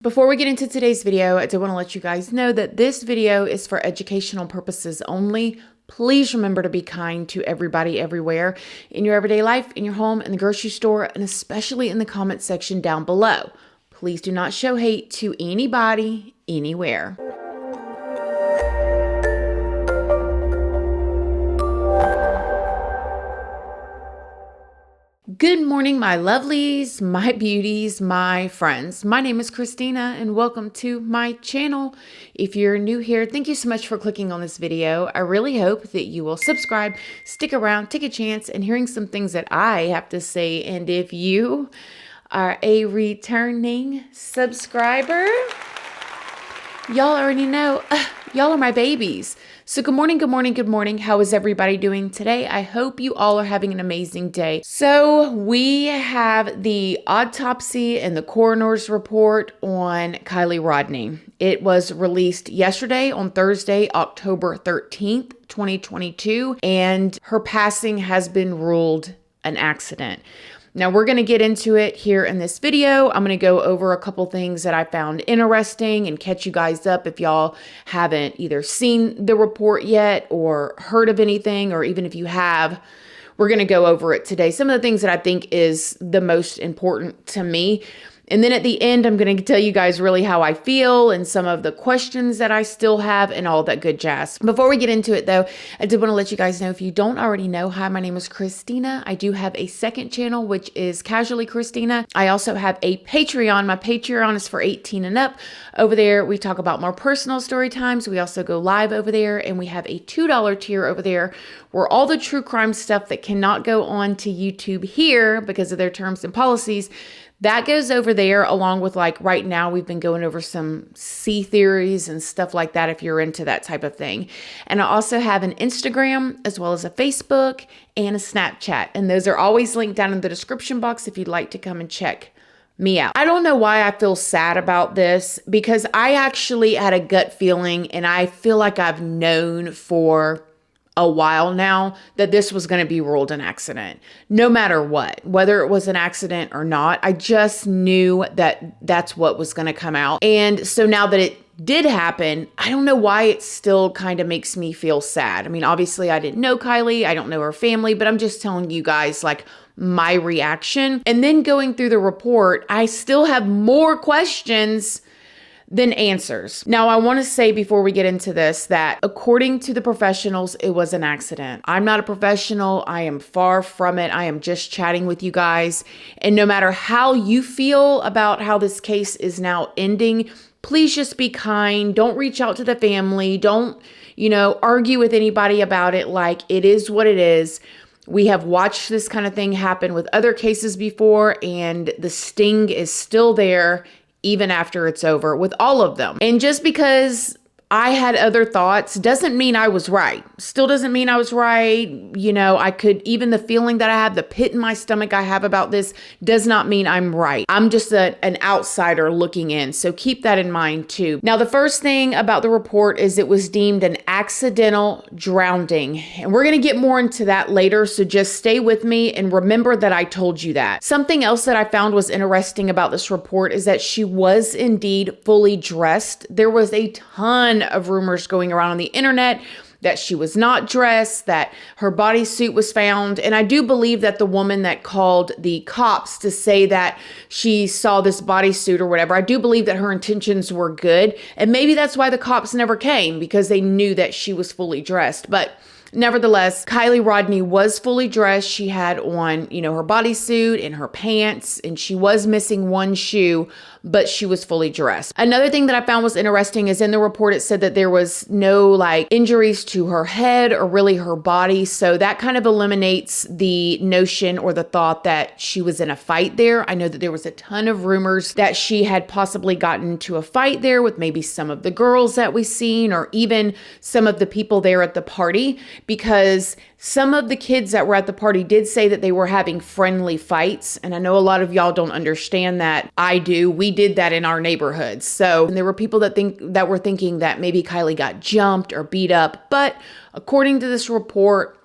Before we get into today's video, I do want to let you guys know that this video is for educational purposes only. Please remember to be kind to everybody everywhere in your everyday life, in your home, in the grocery store, and especially in the comment section down below. Please do not show hate to anybody, anywhere. Good morning, my lovelies, my beauties, my friends. My name is Christina and welcome to my channel. If you're new here, thank you so much for clicking on this video. I really hope that you will subscribe, stick around, take a chance in hearing some things that I have to say. And if you are a returning subscriber, y'all already know, y'all are my babies. So good morning, good morning, good morning. How is everybody doing today? I hope you all are having an amazing day. So we have the autopsy and the coroner's report on Kiely Rodni. It was released yesterday on Thursday, October 13th, 2022, and her passing has been ruled an accident. Now we're going to get into it here in this video. I'm going to go over a couple things that I found interesting and catch you guys up if y'all haven't either seen the report yet or heard of anything, or even if you have, we're going to go over it today. Some of the things that I think is the most important to me. And then at the end, I'm going to tell you guys really how I feel and some of the questions that I still have and all that good jazz. Before we get into it though, I did want to let you guys know, if you don't already know, hi, my name is Christina. I do have a second channel, which is Casually Christina. I also have a Patreon. My Patreon is for 18 and up. Over there, we talk about more personal story times. We also go live over there, and we have a $2 tier over there where all the true crime stuff that cannot go on to YouTube here because of their terms and policies, that goes over there, along with, like, right now we've been going over some sea theories and stuff like that if you're into that type of thing. And I also have an Instagram as well as a Facebook and a Snapchat. And those are always linked down in the description box if you'd like to come and check me out. I don't know why I feel sad about this, because I actually had a gut feeling, and I feel like I've known for a while now that this was going to be ruled an accident, no matter what, whether it was an accident or not. I just knew that that's what was going to come out. And so now that it did happen, I don't know why it still kind of makes me feel sad. I mean, obviously I didn't know Kiely, I don't know her family, but I'm just telling you guys, like, my reaction. And then going through the report, I still have more questions than answers. Now, I want to say before we get into this that according to the professionals, it was an accident. I'm not a professional. I am far from it. I am just chatting with you guys. And no matter how you feel about how this case is now ending, please just be kind. Don't reach out to the family. Don't, argue with anybody about it. Like, it is what it is. We have watched this kind of thing happen with other cases before, and the sting is still there even after it's over with all of them. And just because I had other thoughts doesn't mean I was right. Still doesn't mean I was right. I could, even the feeling that I have, the pit in my stomach I have about this does not mean I'm right. I'm just an outsider looking in. So keep that in mind too. Now, the first thing about the report is it was deemed an accidental drowning. And we're going to get more into that later. So just stay with me and remember that I told you that. Something else that I found was interesting about this report is that she was indeed fully dressed. There was a ton of rumors going around on the internet that she was not dressed, that her bodysuit was found. And I do believe that the woman that called the cops to say that she saw this bodysuit or whatever, I do believe that her intentions were good. And maybe that's why the cops never came, because they knew that she was fully dressed. But nevertheless, Kiely Rodni was fully dressed. She had on, her bodysuit and her pants, and she was missing one shoe, but she was fully dressed. Another thing that I found was interesting is in the report, it said that there was no injuries to her head or really her body. So that kind of eliminates the notion or the thought that she was in a fight there. I know that there was a ton of rumors that she had possibly gotten into a fight there with maybe some of the girls that we seen, or even some of the people there at the party, because some of the kids that were at the party did say that they were having friendly fights. And I know a lot of y'all don't understand that. I do. We did that in our neighborhoods. So there were people that were thinking that maybe Kiely got jumped or beat up. But according to this report,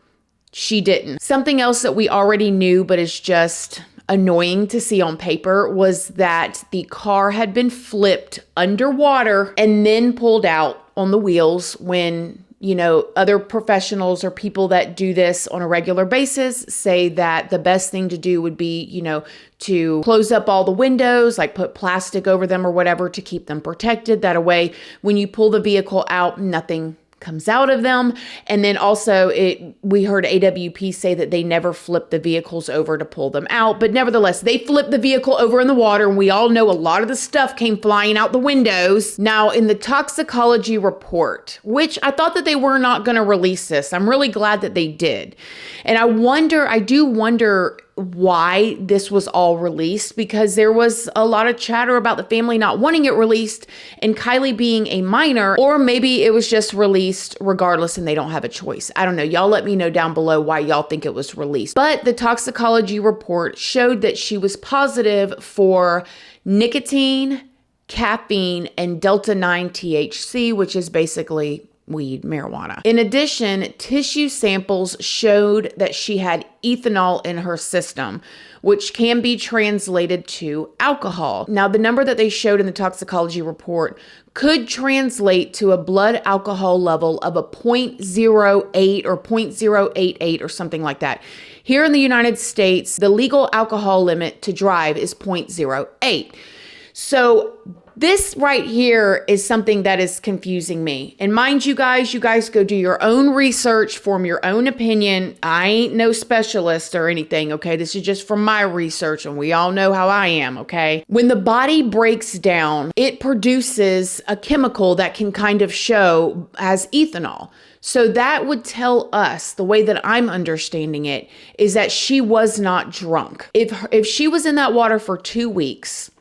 she didn't. Something else that we already knew, but is just annoying to see on paper was that the car had been flipped underwater and then pulled out on the wheels when, other professionals or people that do this on a regular basis say that the best thing to do would be, to close up all the windows, like put plastic over them or whatever to keep them protected. That way, when you pull the vehicle out, nothing comes out of them. And then also we heard AWP say that they never flipped the vehicles over to pull them out, but nevertheless, they flipped the vehicle over in the water, and we all know a lot of the stuff came flying out the windows. Now, in the toxicology report, which I thought that they were not going to release this, I'm really glad that they did. And I do wonder why this was all released, because there was a lot of chatter about the family not wanting it released and Kiely being a minor, or maybe it was just released regardless and they don't have a choice. I don't know. Y'all let me know down below why y'all think it was released. But the toxicology report showed that she was positive for nicotine, caffeine, and Delta-9 THC, which is basically weed, marijuana. In addition, tissue samples showed that she had ethanol in her system, which can be translated to alcohol. Now, the number that they showed in the toxicology report could translate to a blood alcohol level of a 0.08 or 0.088 or something like that. Here in the United States, the legal alcohol limit to drive is 0.08. So this right here is something that is confusing me. And mind you guys go do your own research, form your own opinion. I ain't no specialist or anything, okay? This is just from my research, and we all know how I am, okay? When the body breaks down, it produces a chemical that can kind of show as ethanol. So that would tell us, the way that I'm understanding it, is that she was not drunk. If she was in that water for 2 weeks,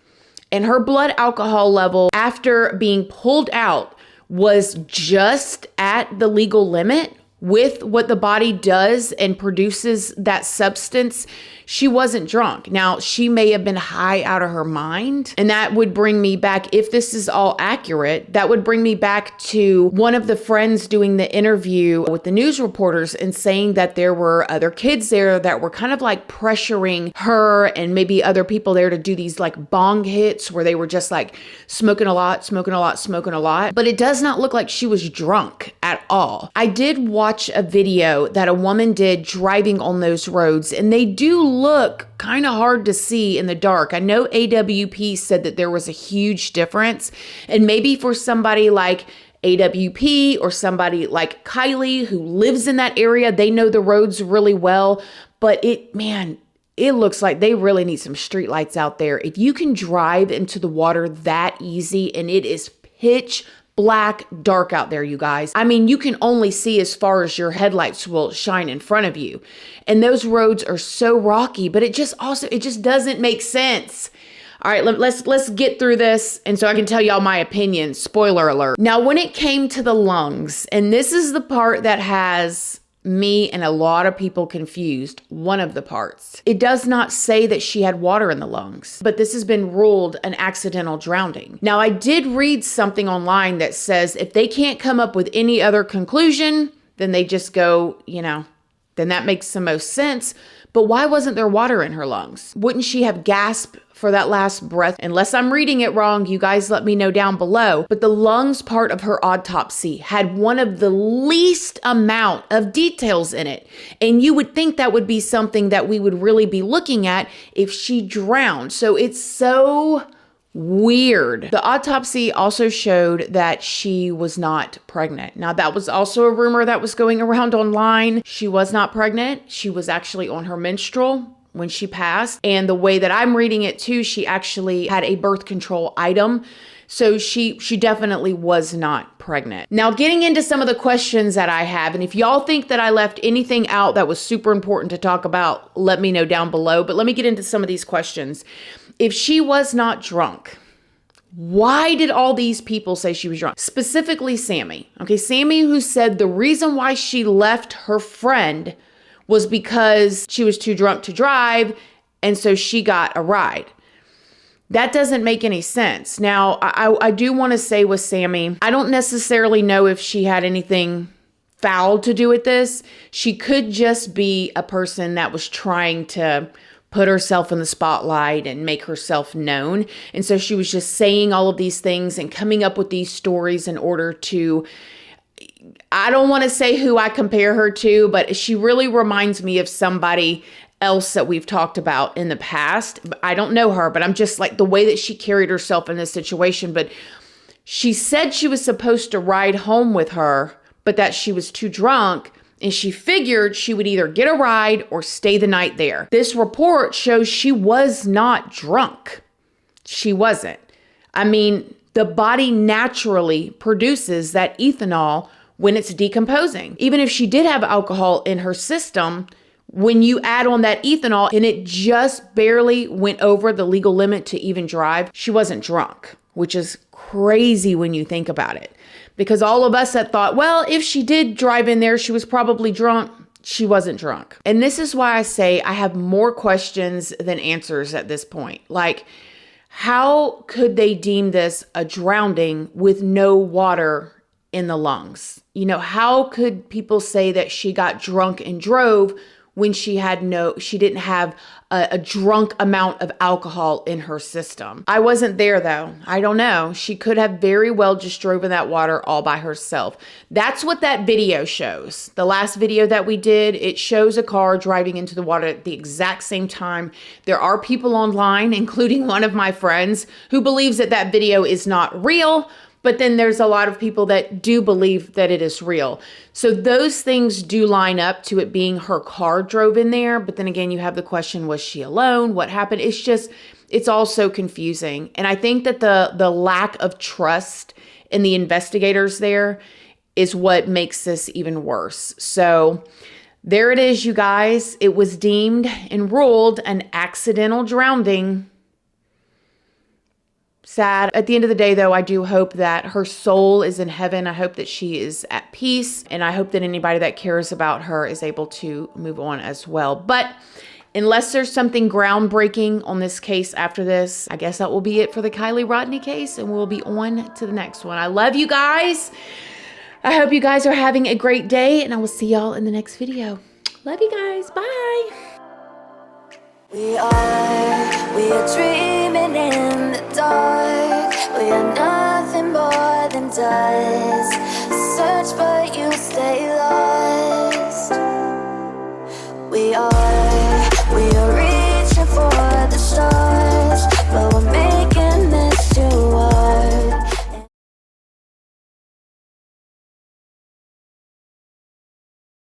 and her blood alcohol level after being pulled out was just at the legal limit with what the body does and produces that substance, she wasn't drunk. Now, she may have been high out of her mind. And that would bring me back, if this is all accurate, that would bring me back to one of the friends doing the interview with the news reporters and saying that there were other kids there that were kind of like pressuring her and maybe other people there to do these like bong hits where they were just like smoking a lot. But it does not look like she was drunk at all. I did watch a video that a woman did driving on those roads, and they do look kind of hard to see in the dark. I know AWP said that there was a huge difference, and maybe for somebody like AWP or somebody like Kiely who lives in that area, they know the roads really well, but it looks like they really need some street lights out there. If you can drive into the water that easy and it is pitch black dark out there, you guys. I mean, you can only see as far as your headlights will shine in front of you. And those roads are so rocky, but it just doesn't make sense. All right, let's get through this, and so I can tell y'all my opinion. Spoiler alert. Now, when it came to the lungs, and this is the part that has me and a lot of people confused, one of the parts. It does not say that she had water in the lungs, but this has been ruled an accidental drowning. Now, I did read something online that says if they can't come up with any other conclusion, then they just go, then that makes the most sense. But why wasn't there water in her lungs? Wouldn't she have gasped for that last breath? Unless I'm reading it wrong, you guys let me know down below. But the lungs part of her autopsy had one of the least amount of details in it. And you would think that would be something that we would really be looking at if she drowned. So it's so weird. The autopsy also showed that she was not pregnant. Now, that was also a rumor that was going around online. She was not pregnant. She was actually on her menstrual when she passed. And the way that I'm reading it too, she actually had a birth control item. So she definitely was not pregnant. Now, getting into some of the questions that I have, and if y'all think that I left anything out that was super important to talk about, let me know down below. But let me get into some of these questions. If she was not drunk, why did all these people say she was drunk? Specifically Sammy. Okay, Sammy, who said the reason why she left her friend was because she was too drunk to drive, and so she got a ride. That doesn't make any sense. Now, I do want to say with Sammy, I don't necessarily know if she had anything foul to do with this. She could just be a person that was trying to put herself in the spotlight and make herself known. And so she was just saying all of these things and coming up with these stories in order to, I don't want to say who I compare her to, but she really reminds me of somebody else that we've talked about in the past. I don't know her, but I'm just like the way that she carried herself in this situation. But she said she was supposed to ride home with her, but that she was too drunk. And she figured she would either get a ride or stay the night there. This report shows she was not drunk. She wasn't. I mean, the body naturally produces that ethanol when it's decomposing. Even if she did have alcohol in her system, when you add on that ethanol and it just barely went over the legal limit to even drive, she wasn't drunk, which is crazy when you think about it. Because all of us had thought, well, if she did drive in there, she was probably drunk. She wasn't drunk. And this is why I say I have more questions than answers at this point. Like, how could they deem this a drowning with no water in the lungs? You know, how could people say that she got drunk and drove when she didn't have a drunk amount of alcohol in her system? I wasn't there though. I don't know. She could have very well just drove in that water all by herself. That's what that video shows. The last video that we did, it shows a car driving into the water at the exact same time. There are people online, including one of my friends, who believes that that video is not real. But then there's a lot of people that do believe that it is real. So those things do line up to it being her car drove in there. But then again, you have the question, was she alone? What happened? It's all so confusing. And I think that the lack of trust in the investigators there is what makes this even worse. So there it is, you guys. It was deemed and ruled an accidental drowning. Sad. At the end of the day, though, I do hope that her soul is in heaven. I hope that she is at peace. And I hope that anybody that cares about her is able to move on as well. But unless there's something groundbreaking on this case after this, I guess that will be it for the Kiely Rodni case. And we'll be on to the next one. I love you guys. I hope you guys are having a great day. And I will see y'all in the next video. Love you guys. Bye. We are dreaming in the dark. We are nothing more than dust. Search but you stay lost. We are